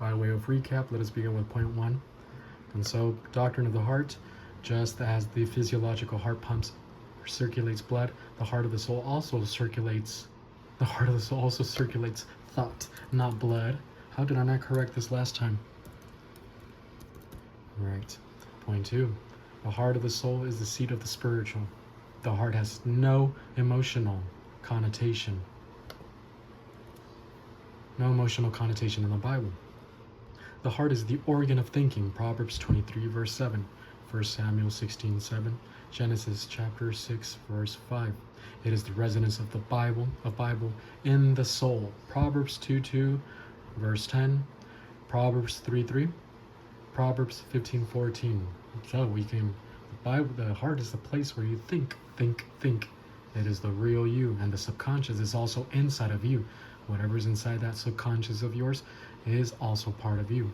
By way of recap, let us begin with point 1. And so, doctrine of the heart, just as the physiological heart pumps or circulates blood, the heart of the soul also circulates. The heart of the soul also circulates thought, not blood. How did I not correct this last time? Right. Point 2. The heart of the soul is the seat of the spiritual. The heart has no emotional connotation. No emotional connotation in the Bible. The heart is the organ of thinking. Proverbs 23 verse 7. 1 Samuel 16:7. Genesis chapter 6 verse 5. It is the residence of the Bible in the soul. Proverbs 2:2 verse 10. Proverbs 3:3. Proverbs 15:14. So the heart is the place where you think. It is the real you, and the subconscious is also inside of you. Whatever's inside that subconscious of yours is also part of you.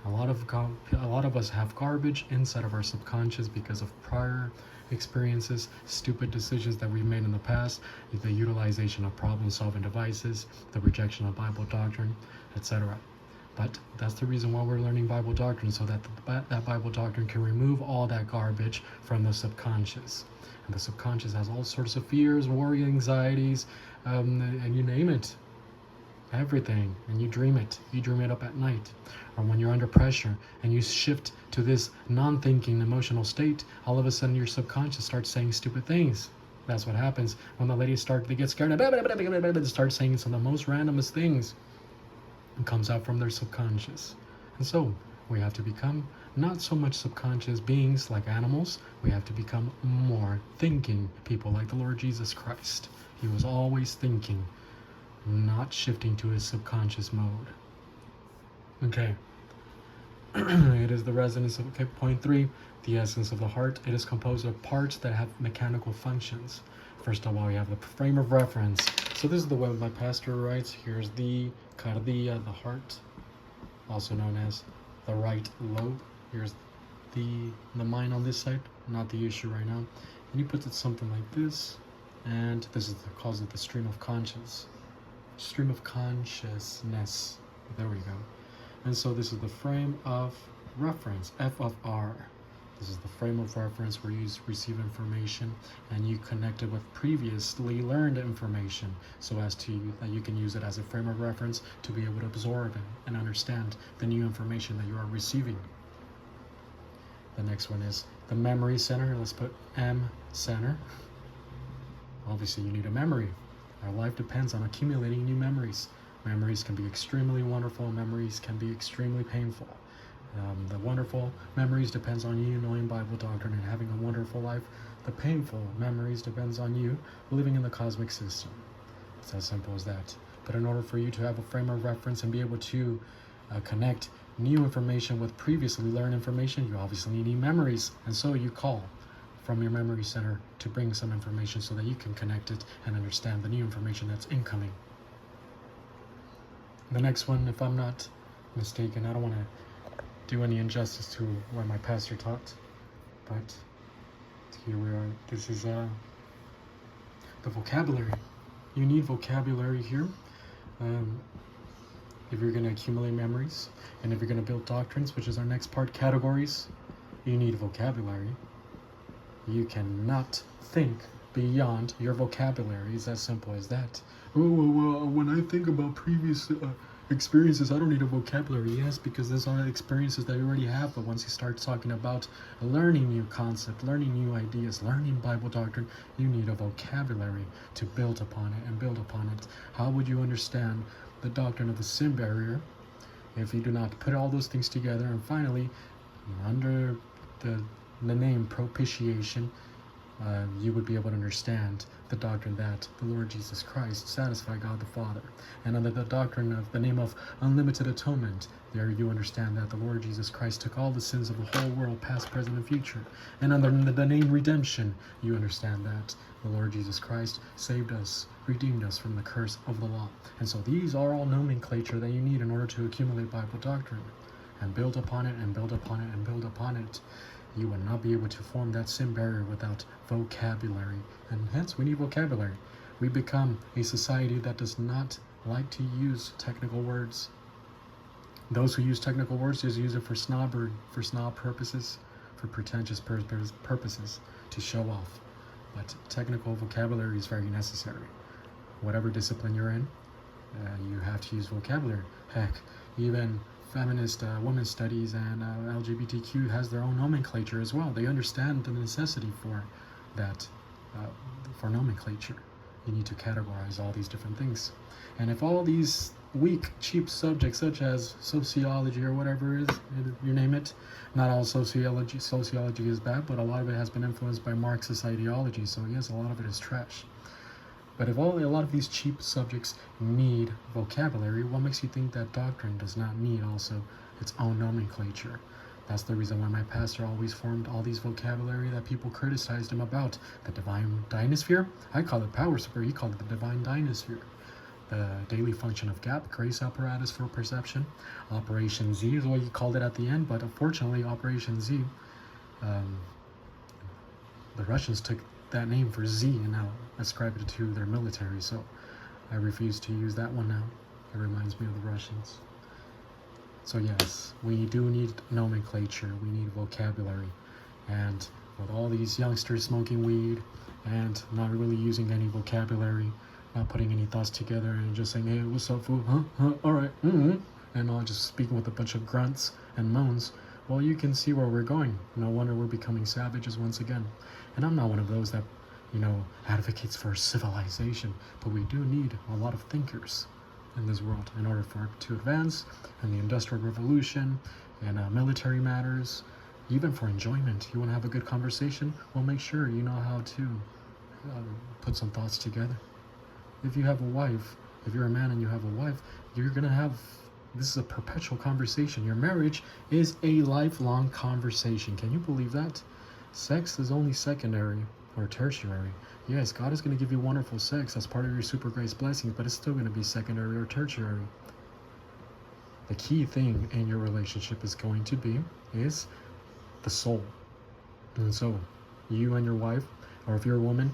A lot of us have garbage inside of our subconscious because of prior experiences, stupid decisions that we've made in the past, the utilization of problem-solving devices, the rejection of Bible doctrine, etc. But that's the reason why we're learning Bible doctrine, so that that Bible doctrine can remove all that garbage from the subconscious. And the subconscious has all sorts of fears, worry, anxieties, and you name it. Everything. And you dream it. You dream it up at night. Or when you're under pressure and you shift to this non-thinking emotional state, all of a sudden your subconscious starts saying stupid things. That's what happens when the ladies they get scared, they start saying some of the most randomest things. It comes out from their subconscious. And so we have to become not so much subconscious beings like animals. We have to become more thinking people like the Lord Jesus Christ. He was always thinking, not shifting to his subconscious mode. Okay. It is the resonance of, okay, point 3, the essence of the heart. It is composed of parts that have mechanical functions. First of all, we have the frame of reference. So this is the way my pastor writes. Here's the heart, also known as the right lobe. Here's the mind on this side, not the issue right now. And he puts it something like this, and this is calls it the stream of consciousness. There we go. And so this is the frame of reference, F of R. This is the frame of reference where you receive information and you connect it with previously learned information, so as that you can use it as a frame of reference to be able to absorb and understand the new information that you are receiving. The next one is the memory center. Let's put M center. Obviously you need a memory. Our life depends on accumulating new memories. Memories can be extremely wonderful. Memories can be extremely painful. The wonderful memories depends on you knowing Bible doctrine and having a wonderful life. The painful memories depends on you living in the cosmic system. It's as simple as that. But in order for you to have a frame of reference and be able to connect new information with previously learned information, you obviously need memories. And so you call from your memory center to bring some information so that you can connect it and understand the new information that's incoming. The next one, if I'm not mistaken, I don't want to do any injustice to what my pastor taught, but here we are. This is the vocabulary. You need vocabulary here if you're going to accumulate memories, and if you're going to build doctrines, which is our next part, categories. You need vocabulary. You cannot think beyond your vocabulary. It's as simple as that. When I think about previous experiences, I don't need a vocabulary. Yes, because those are experiences that you already have. But once you start talking about learning new concepts, learning new ideas, learning Bible doctrine, you need a vocabulary to build upon it and build upon it. How would you understand the doctrine of the sin barrier if you do not put all those things together? And finally, under the name propitiation, you would be able to understand the doctrine that the Lord Jesus Christ satisfied God the Father. And under the doctrine of the name of unlimited atonement, there you understand that the Lord Jesus Christ took all the sins of the whole world, past, present, and future. And under the name redemption, you understand that the Lord Jesus Christ saved us, redeemed us from the curse of the law. And so these are all nomenclature that you need in order to accumulate Bible doctrine and build upon it and build upon it and build upon it. You would not be able to form that sin barrier without vocabulary, and hence we need vocabulary. We become a society that does not like to use technical words. Those who use technical words just use it for snob purposes, for pretentious purposes, to show off. But technical vocabulary is very necessary. Whatever discipline you're in, you have to use vocabulary. Heck, even feminist women's studies and LGBTQ has their own nomenclature as well. They understand the necessity for that, for nomenclature. You need to categorize all these different things. And if all these weak, cheap subjects such as sociology or whatever it is, you name it, not all sociology is bad, but a lot of it has been influenced by Marxist ideology, so yes, a lot of it is trash. But if a lot of these cheap subjects need vocabulary, what makes you think that doctrine does not need also its own nomenclature? That's the reason why my pastor always formed all these vocabulary that people criticized him about. The divine dynasphere, I call it power super, he called it the divine dynasphere. The daily function of gap, grace apparatus for perception. Operation Z is what he called it at the end, but unfortunately Operation Z, the Russians took that name for Z and now ascribed it to their military, so I refuse to use that one now. It reminds me of the Russians. So yes, we do need nomenclature, we need vocabulary, and with all these youngsters smoking weed and not really using any vocabulary, not putting any thoughts together and just saying, hey, what's up, fool? Huh? All right, and all just speaking with a bunch of grunts and moans, well, you can see where we're going. No wonder we're becoming savages once again. And I'm not one of those that, advocates for civilization, but we do need a lot of thinkers in this world in order for it to advance, and the Industrial Revolution, and military matters, even for enjoyment. You want to have a good conversation? Well, make sure you know how to put some thoughts together. If you have a wife, if you're a man and you have a wife, you're going to have, this is a perpetual conversation. Your marriage is a lifelong conversation. Can you believe that? Sex is only secondary or tertiary. Yes, God is going to give you wonderful sex as part of your super grace blessings, but it's still going to be secondary or tertiary. The key thing in your relationship is going to be is the soul. And so you and your wife, or if you're a woman,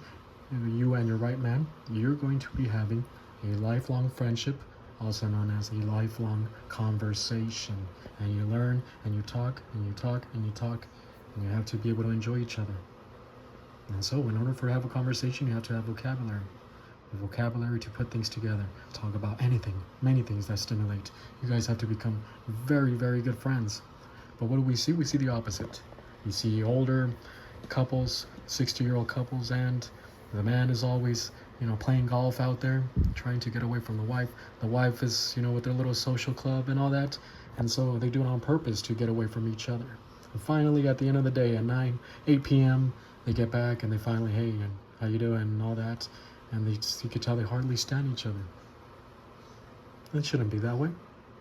you and your right man, you're going to be having a lifelong friendship, also known as a lifelong conversation. And you learn and you talk and you talk and you talk, and you have to be able to enjoy each other. And so in order for to have a conversation, you have to have vocabulary. The vocabulary to put things together, talk about anything, many things that stimulate. You guys have to become very, very good friends. But what do we see? We see the opposite. You see older couples, 60-year-old couples, and the man is always, playing golf out there, trying to get away from the wife. The wife is, with their little social club and all that. And so they do it on purpose to get away from each other. And finally, at the end of the day, at 8 p.m., they get back and they finally, hey, and how you doing, and all that. And you could tell they hardly stand each other. It shouldn't be that way.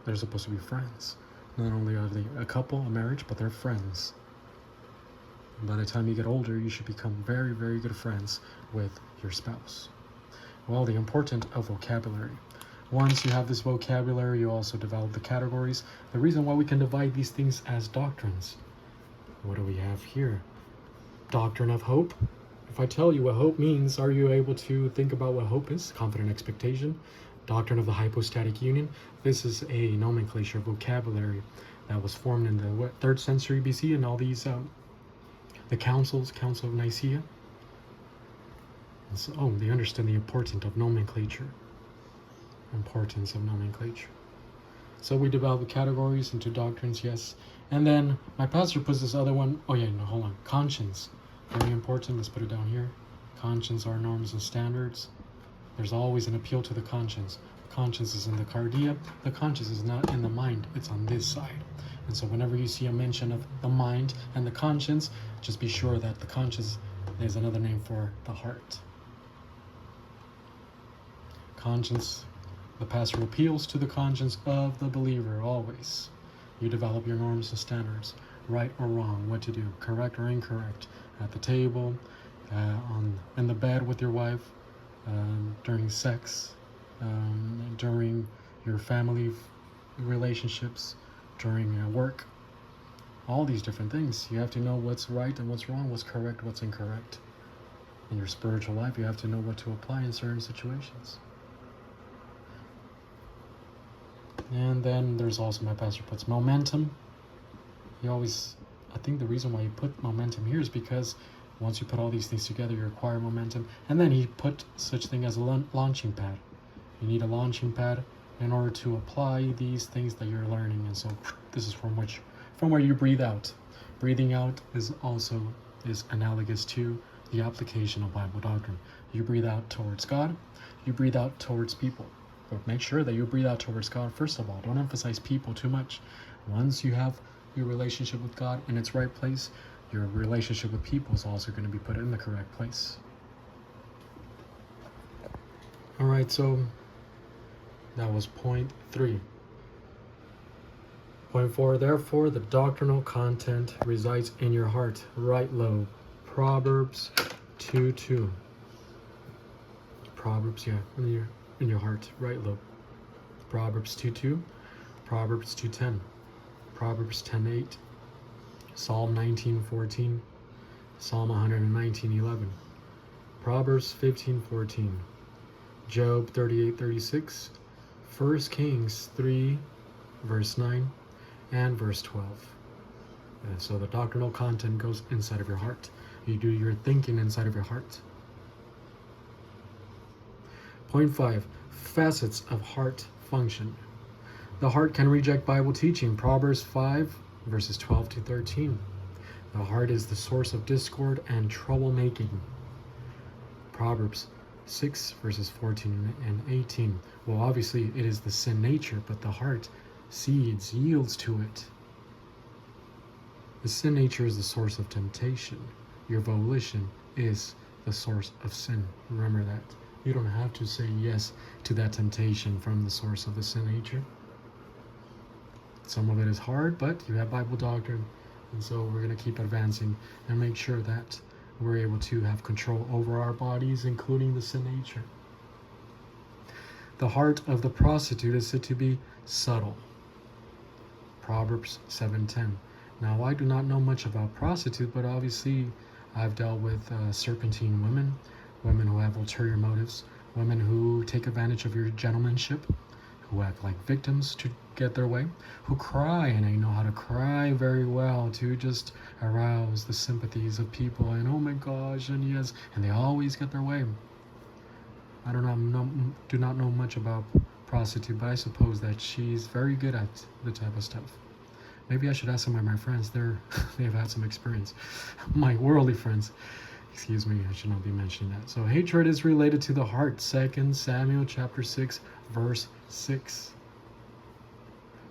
They're supposed to be friends. Not only are they a couple, a marriage, but they're friends. By the time you get older, you should become very, very good friends with your spouse. Well, the importance of vocabulary. Once you have this vocabulary, you also develop the categories. The reason why we can divide these things as doctrines. What do we have here? Doctrine of hope. If I tell you what hope means, are you able to think about what hope is? Confident expectation. Doctrine of the hypostatic union. This is a nomenclature vocabulary that was formed in the 3rd century BC, and all these the Council of Nicaea. And so, they understand the importance of nomenclature. So we develop the categories into doctrines, yes. And then my pastor puts this other one. Oh yeah, no, hold on. Conscience. Very important. Let's put it down here. Conscience are norms and standards. There's always an appeal to the conscience. Conscience is in the cardia. The conscience is not in the mind. It's on this side. And so whenever you see a mention of the mind and the conscience, just be sure that the conscience is another name for the heart. Conscience. The pastor appeals to the conscience of the believer always. You develop your norms and standards. Right or wrong, what to do, correct or incorrect. At the table, in the bed with your wife, during sex, during your family relationships, during work. All these different things. You have to know what's right and what's wrong, what's correct, what's incorrect. In your spiritual life, you have to know what to apply in certain situations. And then there's also, my pastor puts momentum. I think the reason why you put momentum here is because once you put all these things together, you acquire momentum. And then he put such thing as a launching pad. You need a launching pad in order to apply these things that you're learning. And so this is from where you breathe out. Breathing out is analogous to the application of Bible doctrine. You breathe out towards God, you breathe out towards people. But make sure that you breathe out towards God first of all. Don't emphasize people too much. Once you have your relationship with God in its right place, your relationship with people is also going to be put in the correct place. All right, so that was point 3. Point 4, therefore the doctrinal content resides in your heart, right lobe. Proverbs 2:2. Proverbs, in your heart, right lobe. Proverbs 2:2, Proverbs 2:10, Proverbs 10:8, Psalm 19:14, Psalm 119:11, Proverbs 15:14, Job 38:36, 1 Kings 3, verse 9, and verse 12. And so the doctrinal content goes inside of your heart. You do your thinking inside of your heart. Point 5, facets of heart function. The heart can reject Bible teaching. Proverbs 5, verses 12 to 13. The heart is the source of discord and troublemaking. Proverbs 6, verses 14 and 18. Well, obviously it is the sin nature, but the heart yields to it. The sin nature is the source of temptation. Your volition is the source of sin. Remember that. You don't have to say yes to that temptation from the source of the sin nature. Some of it is hard, but you have Bible doctrine, and so we're going to keep advancing and make sure that we're able to have control over our bodies, including the sin nature. The heart of the prostitute is said to be subtle. Proverbs 7:10. Now, I do not know much about prostitute, but obviously I've dealt with serpentine women who have ulterior motives, women who take advantage of your gentlemanship, who act like victims to get their way, who cry, and they know how to cry very well to just arouse the sympathies of people, and oh my gosh, and yes, and they always get their way. I do not know much about prostitute, but I suppose that she's very good at the type of stuff. Maybe I should ask some of my friends. They've had some experience. My worldly friends. Excuse me, I should not be mentioning that. So hatred is related to the heart. 2 Samuel chapter 6, verse 6.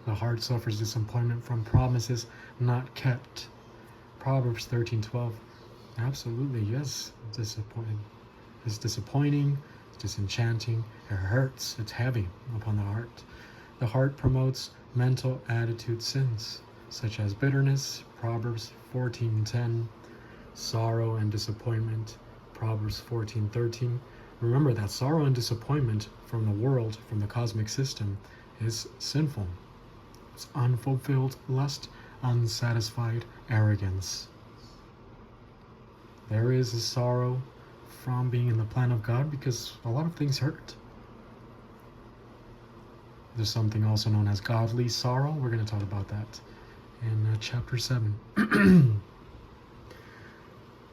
The heart suffers disappointment from promises not kept. Proverbs 13:12. Absolutely, yes. Disappointing. It's disappointing. It's disenchanting. It hurts. It's heavy upon the heart. The heart promotes mental attitude sins, such as bitterness. Proverbs 14:10. Sorrow and disappointment. Proverbs 14:13. Remember that sorrow and disappointment from the world, from the cosmic system, is sinful. It's unfulfilled lust, unsatisfied arrogance. There is a sorrow from being in the plan of God because a lot of things hurt. There's something also known as godly sorrow. We're going to talk about that in chapter 7.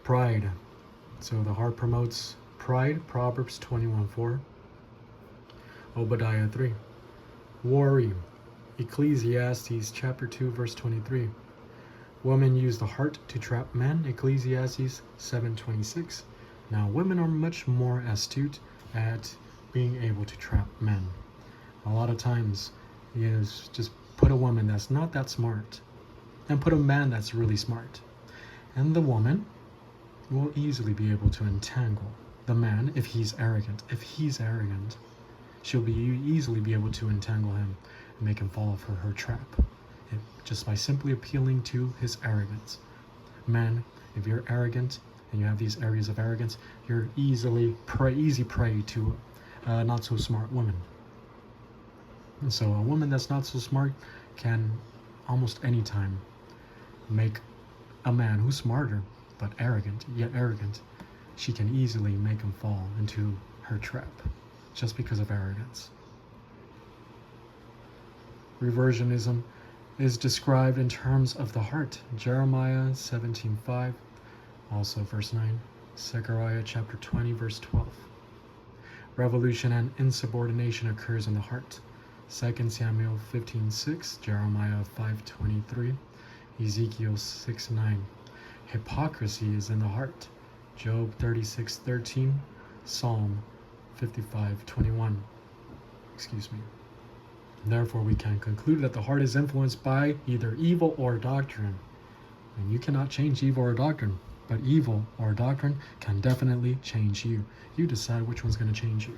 Pride. So the heart promotes pride. Proverbs 21:4. Obadiah 3. Worry. Ecclesiastes chapter 2, verse 23. Women use the heart to trap men. Ecclesiastes 7:26. Now, women are much more astute at being able to trap men. A lot of times, just put a woman that's not that smart and put a man that's really smart. And the woman will easily be able to entangle the man if he's arrogant. If he's arrogant, she'll easily be able to entangle him and make him fall for her trap, just by simply appealing to his arrogance. Men, if you're arrogant and you have these areas of arrogance, you're easy prey to not so smart women. And so a woman that's not so smart can almost any time make a man who's smarter but arrogant, she can easily make him fall into her trap just because of arrogance. Reversionism is described in terms of the heart. Jeremiah 17:5, also verse 9. Zechariah chapter 20, verse 12. Revolution and insubordination occurs in the heart. 2 Samuel 15:6, Jeremiah 5:23, Ezekiel 6:9. Hypocrisy is in the heart. Job 36:13, Psalm 55:21. Therefore, we can conclude that the heart is influenced by either evil or doctrine. And you cannot change evil or doctrine, but evil or doctrine can definitely change you. You decide which one's going to change you.